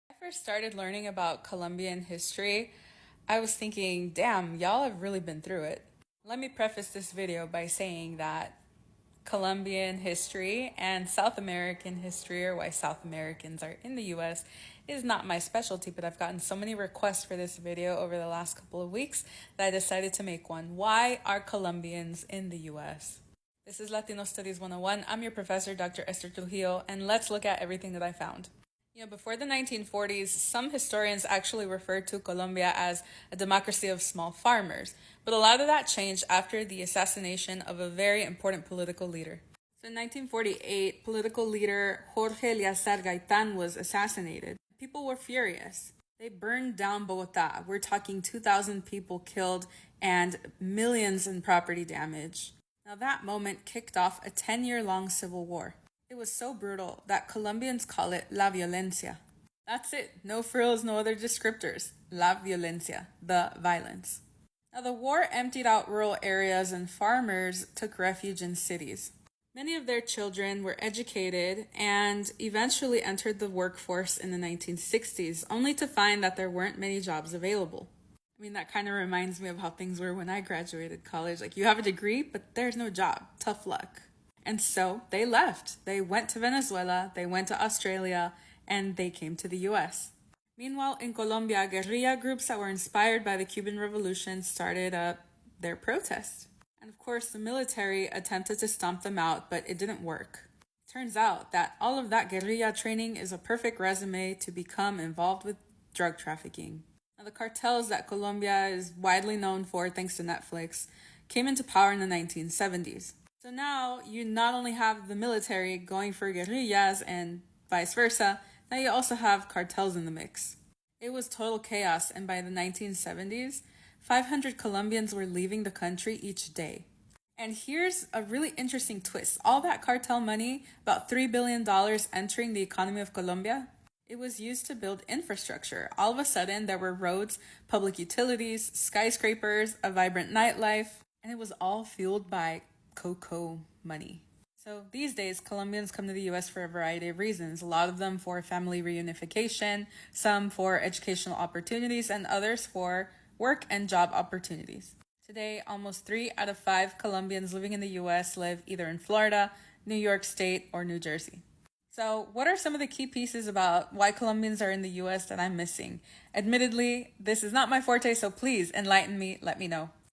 I first started learning about Colombian history, I was thinking, damn, y'all have really been through it. Let me preface this video by saying that Colombian history and South American history, or why South Americans are in the US, is not my specialty, but I've gotten so many requests for this video over the last couple of weeks that I decided to make one. Why are Colombians in the US? This is Latino Studies 101. I'm your professor, Dr. Esther Trujillo, and let's look at everything that I found. Before the 1940s, some historians actually referred to Colombia as a democracy of small farmers, but a lot of that changed after the assassination of a very important political leader. So in 1948, political leader Jorge Eleazar Gaitan was assassinated. People were furious. They burned down Bogota. We're talking 2,000 people killed and millions in property damage. Now that moment kicked off a 10-year-long civil war. It was so brutal that Colombians call it La Violencia. That's it. No frills, no other descriptors. La Violencia, the violence. Now, the war emptied out rural areas and farmers took refuge in cities. Many of their children were educated and eventually entered the workforce in the 1960s, only to find that there weren't many jobs available. That kind of reminds me of how things were when I graduated college. Like, you have a degree, but there's no job. Tough luck. And so they left. They went to Venezuela, they went to Australia, and they came to the US. Meanwhile, in Colombia, guerrilla groups that were inspired by the Cuban Revolution started their protests. And of course, the military attempted to stomp them out, but it didn't work. It turns out that all of that guerrilla training is a perfect resume to become involved with drug trafficking. Now, the cartels that Colombia is widely known for, thanks to Netflix, came into power in the 1970s. So now you not only have the military going for guerrillas and vice versa, now you also have cartels in the mix. It was total chaos, and by the 1970s, 500 Colombians were leaving the country each day. And here's a really interesting twist. All that cartel money, about $3 billion entering the economy of Colombia, it was used to build infrastructure. All of a sudden, there were roads, public utilities, skyscrapers, a vibrant nightlife, and it was all fueled by cocoa money. So these days, Colombians come to the US for a variety of reasons. A lot of them for family reunification, some for educational opportunities, and others for work and job opportunities. Today, almost 3 out of 5 Colombians living in the US live either in Florida, New York State, or New Jersey. So what are some of the key pieces about why Colombians are in the US that I'm missing? Admittedly, this is not my forte, so please enlighten me, let me know.